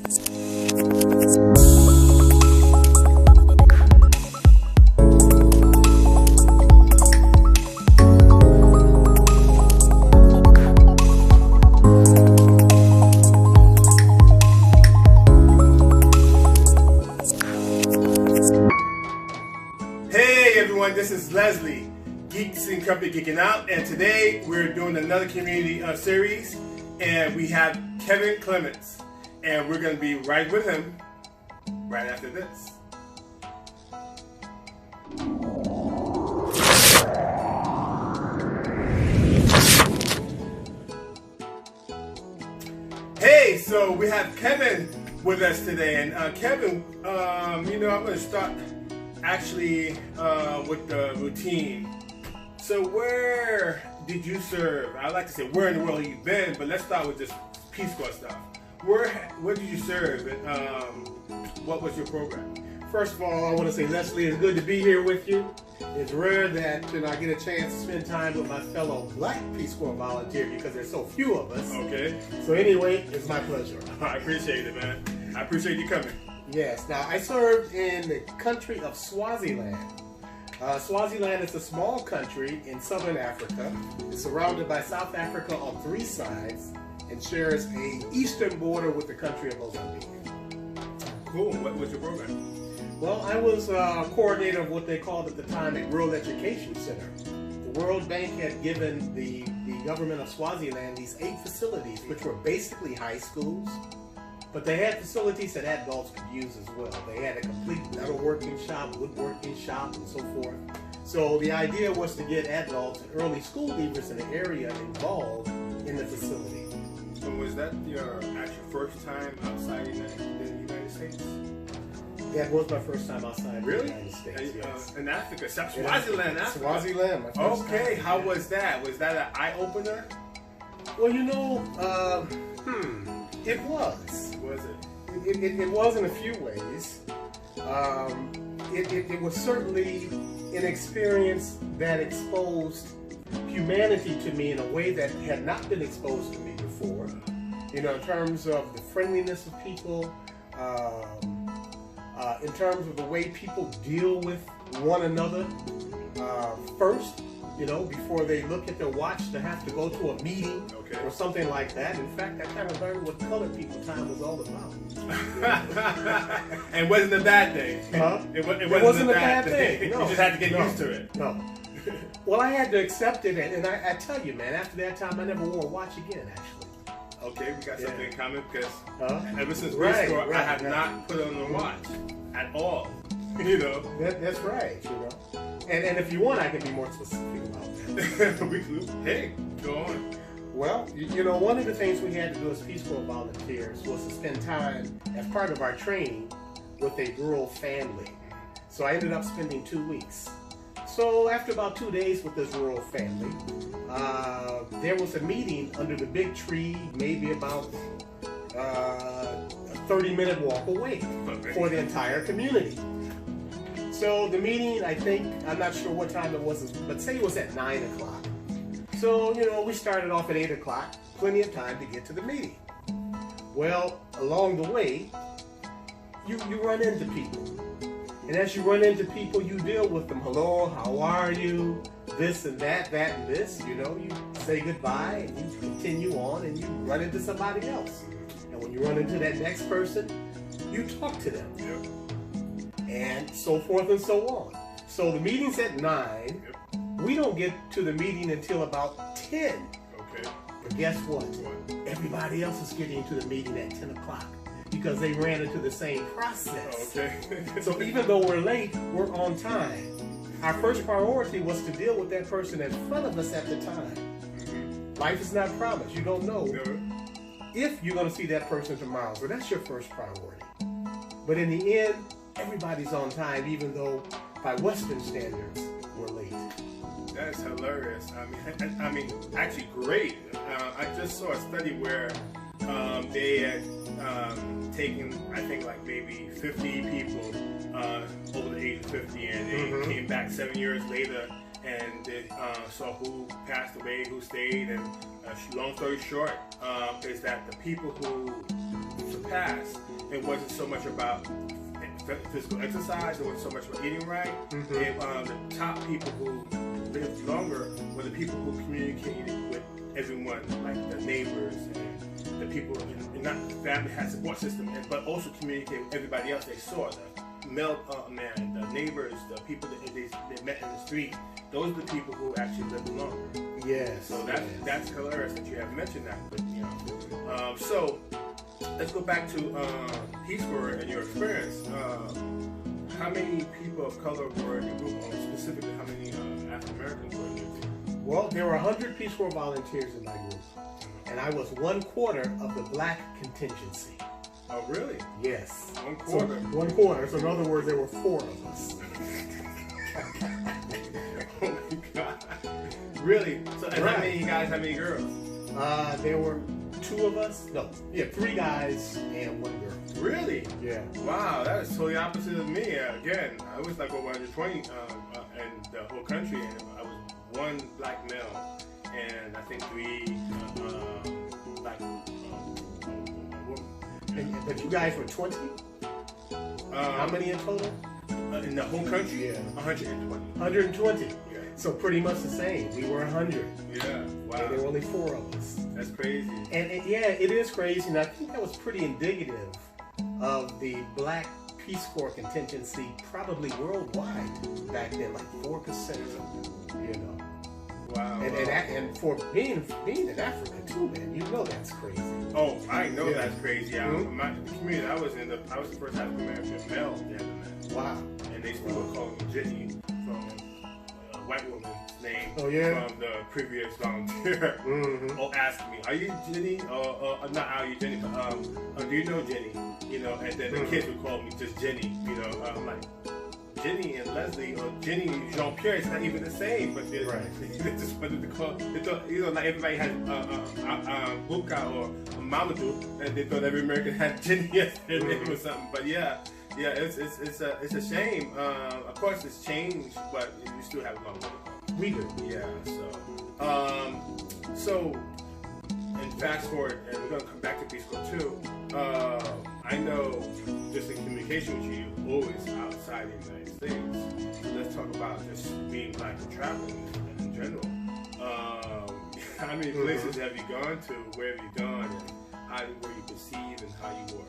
This is Leslie, Geeks and Company Geeking Out, and today we're doing another community series, and we have Clements, and we're going to be right with him right after this. Hey, so we have Kevin with us today, and Kevin, I'm going to start actually with the routine. So where did you serve? I like to say where in the world have you been, but let's start with just Peace Corps stuff. Where did you serve, and what was your program? First of all, I want to say, Leslie, it's good to be here with you. It's rare that I get a chance to spend time with my fellow Black Peace Corps volunteer because there's so few of us. Okay. So anyway, it's my pleasure. I appreciate it, man. I appreciate you coming. Yes. Now, I served in the country of Swaziland. Swaziland is a small country in southern Africa. It's surrounded by South Africa on three sides and shares an eastern border with the country of Mozambique. Cool. What was your program? Well, I was coordinator of what they called at the time a Rural Education Center. The World Bank had given the government of Swaziland these 8 facilities, which were basically high schools. But they had facilities that adults could use as well. They had a complete metalworking shop, woodworking shop, and so forth. So the idea was to get adults and early school leavers in the area involved in the facility. So was that your actual first time outside the United States? That was my first time outside really? the United States. Yes. In Africa, Swaziland, Africa. Swaziland, my first Okay, time. how was that? Was that an eye-opener? Well, it was. Was it? It was in a few ways. It was certainly an experience that exposed humanity to me in a way that had not been exposed to me before. In terms of the friendliness of people, in terms of the way people deal with one another first, before they look at their watch to have to go to a meeting or something like that. In fact, I kind of learned what colored people time was all about. And it wasn't a bad thing. Huh? It wasn't a bad thing. No. You just had to get used to it. No. Well, I had to accept it, and I tell you, man, after that time, I never wore a watch again, actually. Okay, we got something in common because ever since Peace Corps, I have not put on a watch at all. That's right. And if you want, I can be more specific about that. Hey, go on. Well, one of the things we had to do as Peace Corps volunteers was to spend time as part of our training with a rural family. So I ended up spending 2 weeks. So after about 2 days with this rural family, there was a meeting under the big tree, maybe about a 30-minute walk away for the entire community. So the meeting, I'm not sure what time it was, but say it was at 9 o'clock. So, we started off at 8 o'clock, plenty of time to get to the meeting. Well, along the way, you run into people. And as you run into people, you deal with them. Hello, how are you? This and that and this. You say goodbye and you continue on and you run into somebody else. And when you run into that next person, you talk to them. Yep. And so forth and so on. So the meeting's at 9. Yep. We don't get to the meeting until about 10. Okay. But guess what? Everybody else is getting to the meeting at 10 o'clock because they ran into the same process. Okay. So even though we're late, we're on time. Our first priority was to deal with that person in front of us at the time. Mm-hmm. Life is not promised. You don't know if you're going to see that person tomorrow. So that's your first priority. But in the end, everybody's on time, even though by Western standards, we're late. That's hilarious. I mean, actually great. I just saw a study where they had taken, I think, like maybe 50 people over the age of 50, and they came back 7 years later, and they saw who passed away, who stayed, and long story short, is that the people who surpassed it wasn't so much about physical exercise, it wasn't so much about eating right. The top people who lived longer were the people who communicated with everyone, like the neighbors and the people, and not the family had support system, but also communicate with everybody else they saw. The mailman, the neighbors, the people that they met in the street. Those are the people who actually lived longer. Yes. So that's hilarious that you have mentioned that. But so let's go back to Peace Corps and your experience. How many people of color were in your group? Specifically, how many African Americans were in your team? Well, there were 100 Peace Corps volunteers in my group, and I was 1/4 of the black contingency. Oh, really? Yes. 1/4. So, 1/4. So in other words, there were 4 of us. Oh my God. Really? So and how many guys, how many girls? There were 2 of us. No, 3 guys and 1 girl. Really? Yeah. Wow, that is totally opposite of me. Again, I was like over 120 in the whole country, and I was 1 black male, and I think 3 black women. But you guys were 20? How many in total? In the whole country? Yeah. 120. 120. Yeah. So pretty much the same. We were 100. Yeah. Wow. And there were only 4 of us. That's crazy. And it is crazy. And I think that was pretty indicative of the black Peace Corps contingency probably worldwide back then, like 4%, you know. Wow. And for being in Africa too, man, you know that's crazy. Oh, I know that's crazy. The community I was in, I was the first African American male they ever met. Wow. And they still were calling me Jenny from a white woman's name from the previous volunteer. Or ask me, are you Jenny? Not are you Jenny, but do you know Jenny? You know, and then the kids would call me just Jenny. You know, I'm like, Jenny and Leslie or Jenny and Jean-Pierre, it's not even the same, but they just wanted to call. They thought, you know, like everybody had Buka or Mamadou, and they thought every American had Jenny as their name or something. But yeah, it's a shame. Of course, it's changed, but we still have a long way to go. We do. Yeah. So, and fast forward, and we're gonna come back to Peace Corps too. I know, just in communication with you, always outside the United States. So let's talk about just being black and traveling in general. How many places have you gone to? Where have you gone? And how were you perceived and how you were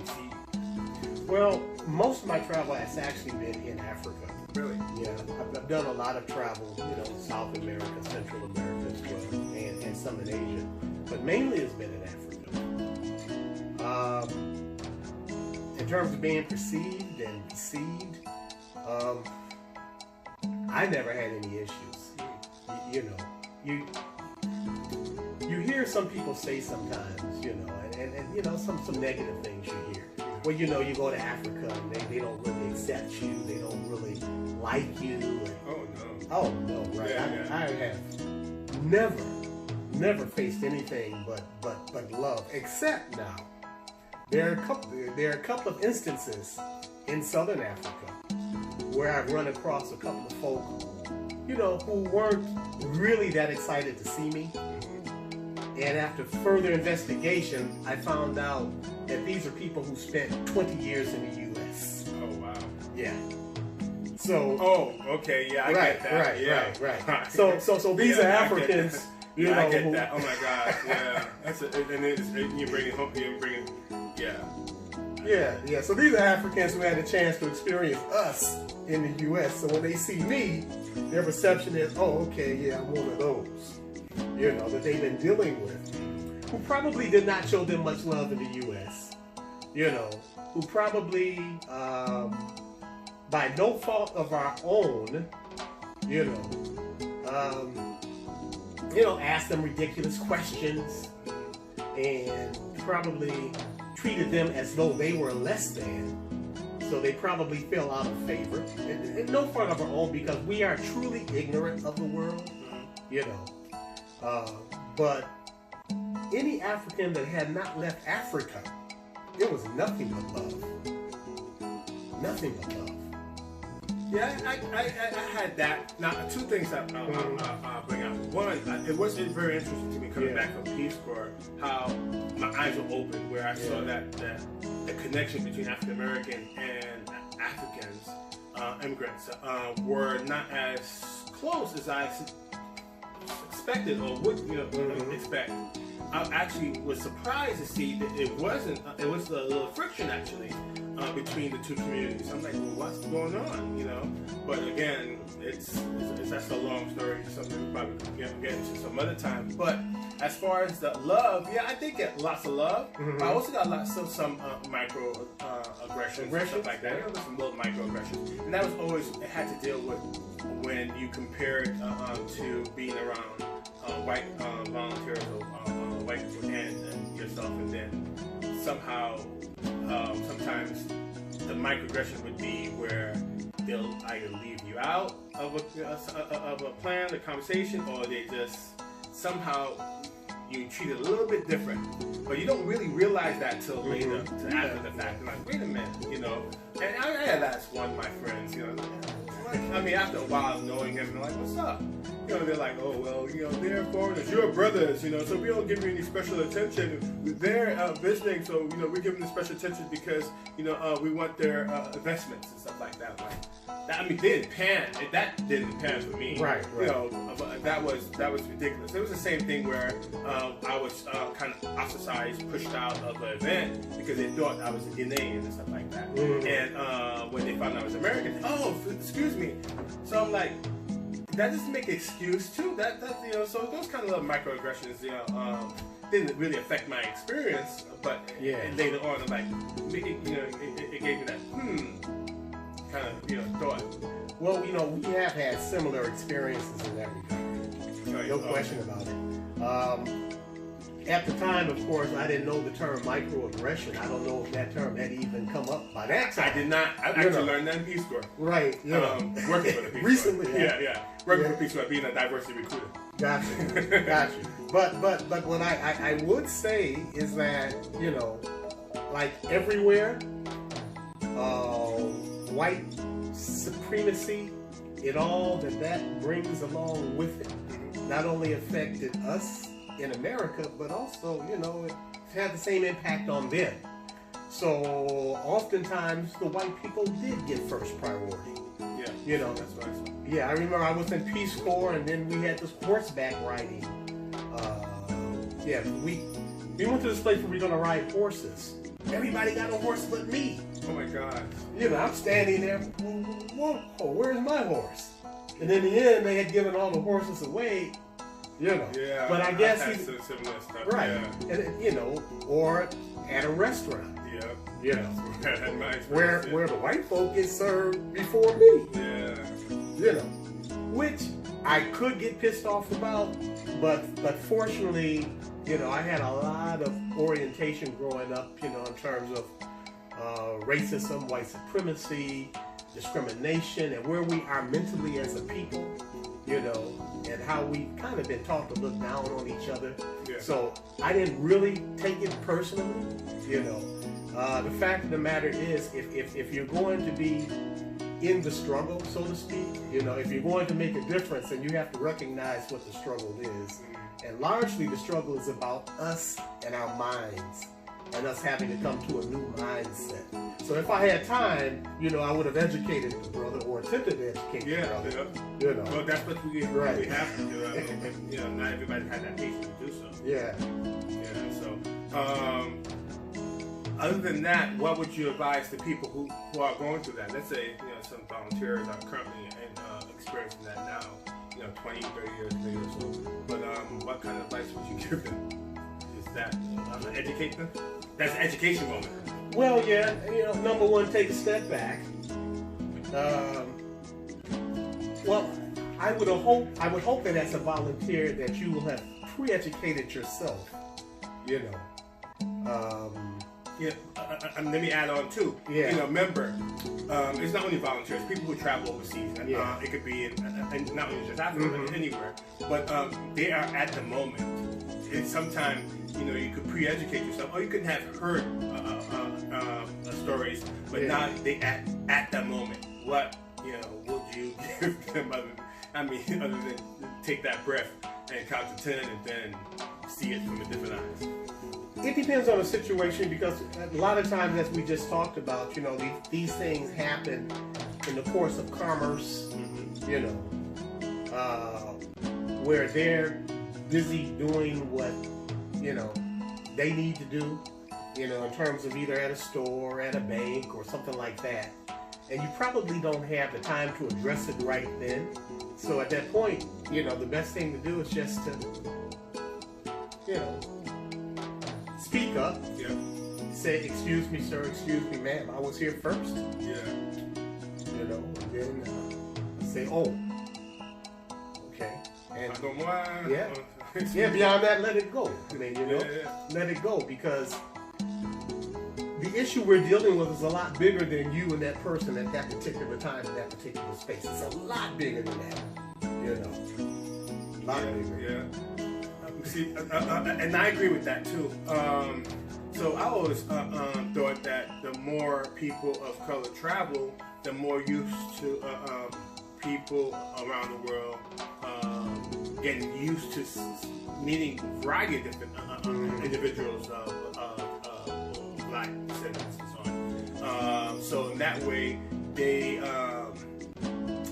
received? Well, most of my travel has actually been in Africa. Really? Yeah, I've done a lot of travel, you know, South America, Central America as well, and some in Asia. But mainly it's been in Africa. In terms of being perceived and received, I never had any issues. You know, you hear some people say sometimes, you know, and you know, some negative things you hear. Well, you know, you go to Africa and they don't really accept you, they don't really like you. And, oh no, right? Yeah, I have never faced anything but love, except now. There are a couple of instances in Southern Africa where I've run across a couple of folk, you know, who weren't really that excited to see me. And after further investigation, I found out that these are people who spent 20 years in the U.S. Oh, wow. Yeah. So. Oh, okay. Yeah, I get that. Right. So these are Africans. You know, I get that. Oh my gosh. Yeah. And you bring it home. You bring it. Yeah. So these are Africans who had a chance to experience us in the U.S. So when they see me, their perception is, oh, okay, yeah, I'm one of those, you know, that they've been dealing with, who probably did not show them much love in the U.S., you know, who probably, by no fault of our own, you know, asked them ridiculous questions and probably treated them as though they were less than. So they probably fell out of favor. And no fault of our own, because we are truly ignorant of the world, you know. But any African that had not left Africa, it was nothing but love. Nothing but love. Yeah, I had that. Now, 2 things I'll bring out. One, it was very interesting to me coming back from Peace Corps, how my eyes were open, where I saw that the connection between African American and Africans, immigrants, were not as close as I expected or would expect. I actually was surprised to see that it wasn't. It was a little friction actually between the two communities. I'm like, well, what's going on? But again, it's that's a long story. Something we probably can get into some other time. But as far as the love, yeah, I did get lots of love. Mm-hmm. But I also got lots of some micro aggressions and stuff like that. Some little micro aggressions, and that was always it had to deal with when you compare it to being around white volunteers or white people and yourself, and then somehow sometimes the microaggression would be where they'll either leave you out of a plan, a conversation, or they just somehow you treat it a little bit different, but you don't really realize that till later, after the fact. I'm like, wait a minute, And I had asked one of my friends, I mean, after a while of knowing him, they're like, what's up? They're like, oh, well, they're foreigners, you're brothers, so we don't give you any special attention. They're visiting, so, we give them the special attention because, we want their investments and stuff like that. They didn't pan. That didn't pan for me. Right. But that was ridiculous. It was the same thing where I was kind of ostracized, pushed out of the event because they thought I was a Ghanaian and stuff like that. Mm-hmm. And when they found out I was American, oh, excuse me. So I'm like, that doesn't make an excuse too. That so those kind of little microaggressions, didn't really affect my experience, but later on, I'm like, it gave me that kind of thought. Well, we have had similar experiences in that regard. No question about it. At the time, of course, I didn't know the term microaggression. I don't know if that term had even come up by that time. I did not. I actually learned that in Peace Corps. Right. Working for the Peace Corps. Recently. Working for Peace Corps, being a diversity recruiter. Gotcha. But what I would say is that, like everywhere, white supremacy, all that brings along with it, not only affected us in America, but also, it had the same impact on them. So oftentimes the white people did get first priority. That's what I saw. Yeah, I remember I was in Peace Corps, and then we had this horseback riding. We went to this place where we were gonna ride horses. Everybody got a horse but me. Oh my God. I'm standing there. Whoa, where's my horse? And in the end, they had given all the horses away. Yeah. But I guess some similar stuff. right. Yeah. And, or at a restaurant. Yeah. Where the white folk get served before me. Yeah. Which I could get pissed off about, but fortunately, I had a lot of orientation growing up, in terms of racism, white supremacy, discrimination, and where we are mentally as a people, and how we've kind of been taught to look down on each other. Yeah. So I didn't really take it personally, The fact of the matter is, if you're going to be in the struggle, so to speak, if you're going to make a difference, then you have to recognize what the struggle is. And largely the struggle is about us and our minds, and us having to come to a new mindset. So if I had time, I would have educated the brother, or attempted to educate the brother. Well, that's what we have to do. Not everybody had that patience to do so. Yeah. So, other than that, what would you advise to people who are going through that? Let's say, some volunteers are currently experiencing that now, 20, 30 years later. So, but what kind of advice would you give them? Is that educate them? That's an education moment. Well, yeah, number one, take a step back. Well, I would hope that as a volunteer that you will have pre-educated yourself. Let me add on too. Remember, it's not only volunteers, people who travel overseas. It could be in not only just Africa, but anywhere. But they are at the moment. And sometimes, you could pre-educate yourself, or you could have heard stories, but now they at that moment. What would you give them other than take that breath and count to 10 and then see it from a different eyes? It depends on the situation, because a lot of times, as we just talked about, you know, these things happen in the course of commerce, you know, where they're busy doing what, you know, they need to do, you know, in terms of either at a store, at a bank, or something like that. And you probably don't have the time to address it right then. So at that point, you know, the best thing to do is just to, you know, speak up. Yeah. Say, excuse me, sir, excuse me, ma'am, I was here first. Yeah. You know, and then say, oh, okay. And yeah. Yeah, beyond that, let it go. I mean, you know, let it go, because the issue we're dealing with is a lot bigger than you and that person at that particular time in that particular space. It's a lot bigger than that, you know. A lot bigger. Yeah. See, and I agree with that too. So I always thought that the more people of color travel, the more used to people around the world getting used to meeting a variety of different individuals, black descendants and so on. So in that way, they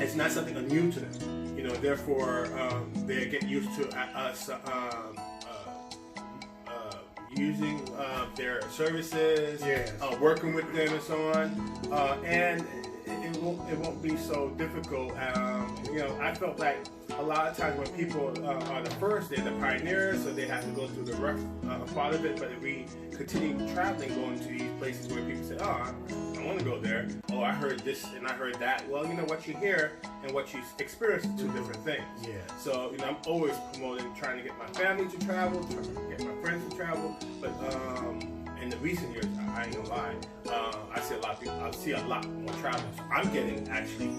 it's not something new to them. You know, therefore they get used to us using their services, working with them and so on, and it won't be so difficult. You know, I felt like a lot of times when people are the first, they're the pioneers, so they have to go through the rough part of it. But if we continue traveling, going to these places where people say, "Oh, I want to go there. Oh, I heard this and I heard that." Well, you know, what you hear and what you experience are two different things. Yeah. So, you know, I'm always promoting trying to get my family to travel, trying to get my friends to travel. But in the recent years, I ain't gonna lie, I see a lot of people. I see a lot more traveling. So I'm getting actually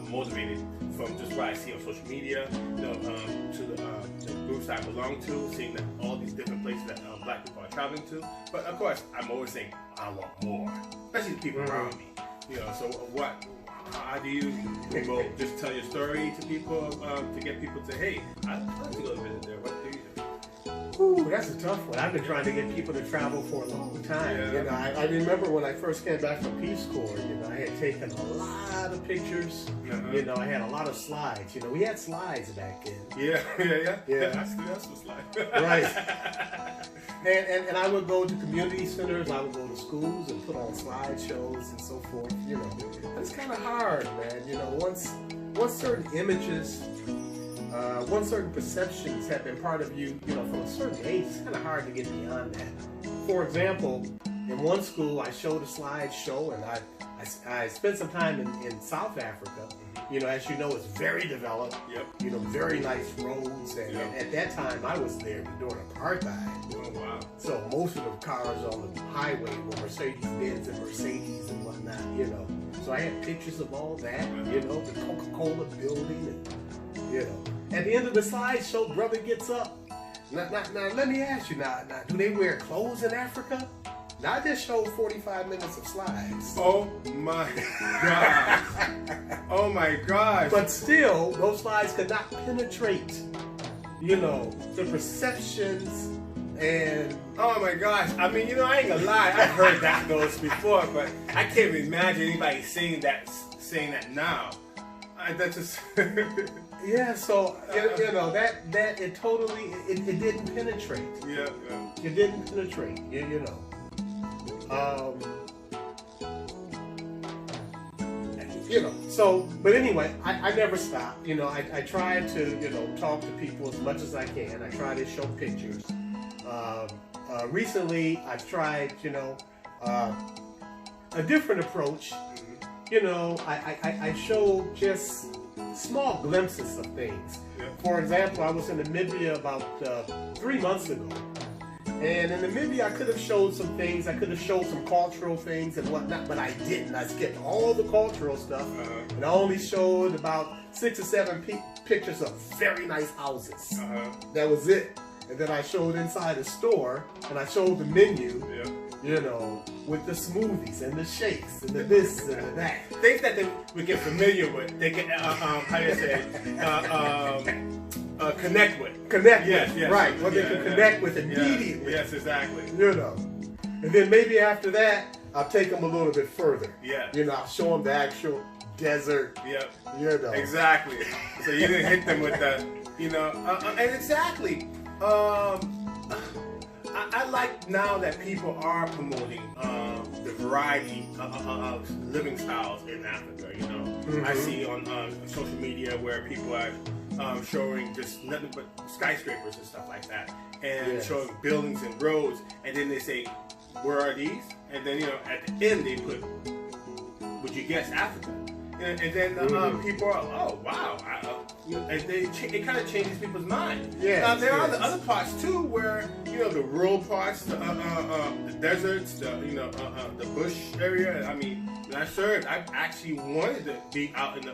motivated from just what I see on social media, you know, to the groups I belong to, seeing that all these different places that black people are traveling to. But of course, I'm always saying I want more, especially the people around me. You know, so how do you promote? Just tell your story to people to get people to, hey, I'd like to go visit there. What do you do? Ooh, that's a tough one. I've been trying to get people to travel for a long time. Yeah. You know, I remember when I first came back from Peace Corps, you know, I had taken a lot of pictures. You know, I had a lot of slides. You know, we had slides back then. Yeah. I still have some slides. Right. And I would go to community centers, I would go to schools and put on slideshows and so forth, you know. But it's kind of hard, man. You know, once certain images, once certain perceptions have been part of you, you know, from a certain age, it's kind of hard to get beyond that. For example, in one school, I showed a slideshow, and I spent some time in South Africa. You know, as you know, it's very developed. Yep. You know, very nice roads, and at that time, I was there during apartheid. Oh wow! So most of the cars on the highway were Mercedes-Benz and Mercedes and whatnot. You know, so I had pictures of all that. You know, the Coca-Cola building, and you know, at the end of the slideshow, brother gets up. Now, let me ask you now, do they wear clothes in Africa? Now, I just showed 45 minutes of slides. Oh my gosh. Oh my gosh. But still, those slides could not penetrate, you know, the perceptions and... Oh my gosh. I mean, you know, I ain't gonna lie. I've heard those before, but I can't imagine anybody saying that now. That's just... Yeah, so, you know, that it totally, it didn't penetrate. Yeah. It didn't penetrate, you know. You know, so, but anyway, I never stop. You know, I try to, you know, talk to people as much as I can. I try to show pictures. Recently, I've tried, you know, a different approach. You know, I show just small glimpses of things. Yeah. For example, I was in Namibia about 3 months ago. And in Namibia, I could have showed some things. I could have showed some cultural things and whatnot, but I didn't. I skipped all the cultural stuff, and I only showed about 6 or 7 pictures of very nice houses. That was it. And then I showed inside a store, and I showed the menu, you know, with the smoothies and the shakes and the this and the that. Things that we get familiar with. They get, how do you say, connect with. Yes, right. What they can connect with immediately. Yes, exactly. You know. And then maybe after that, I'll take them a little bit further. Yeah. You know, I'll show them the actual desert. Yep. You know. Exactly. So you didn't hit them with the, you know, and exactly. I like now that people are promoting the variety of living styles in Africa. You know, I see on social media where people are showing just nothing but skyscrapers and stuff like that, and showing buildings and roads, and then they say, "Where are these?" And then, you know, at the end they put, "Would you guess Africa?" And then people are, "Oh wow," you know, and it kind of changes people's mind. Yeah. There are the other parts too, where, you know, the rural parts, the deserts, the bush area. I mean, when I served, I actually wanted to be out in the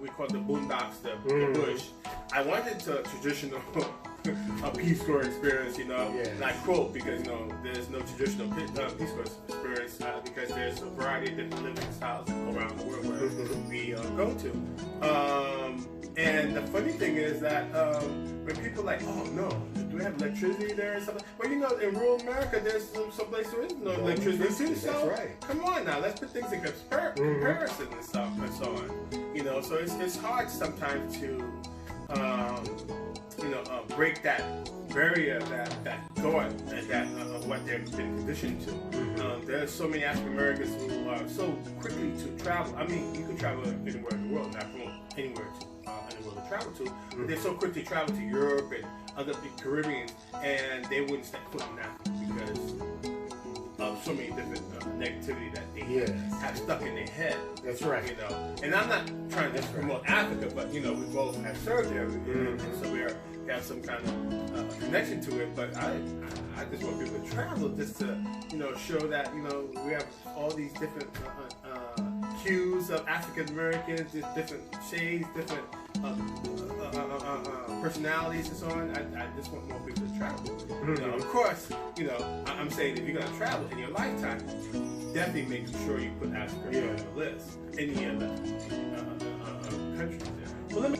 we call it the boondocks, the bush. I wanted to traditional a Peace Corps experience, you know. And I quote, because, you know, there's no traditional Peace Corps experience because there's a variety of different living styles around the world where we go to. And the funny thing is that when people are like, "Oh no, do we have electricity there or something?" Well, you know, in rural America, there's some place there is no electricity too. So that's right. Come on now, let's put things in comparison and stuff and so on. You know, so it's hard sometimes to break that barrier, that thought, and that what they've been conditioned to. There's so many African Americans who are so quickly to travel. I mean, you can travel anywhere in the world, not from anywhere to travel to, but they're so quick to travel to Europe and other Caribbean, and they wouldn't step foot in Africa because of so many different negativity that they have stuck in their head. That's right. You know, and I'm not trying to promote Africa, but, you know, we both have served there, and so we have some kind of connection to it. But I just want people to travel just to, you know, show that, you know, we have all these different hues of African Americans, different shades, different personalities and so on. I just want more people to travel. You know, of course, you know, I'm saying if you're gonna travel in your lifetime, definitely make sure you put Africa on the list. Any other countries there. Well, let me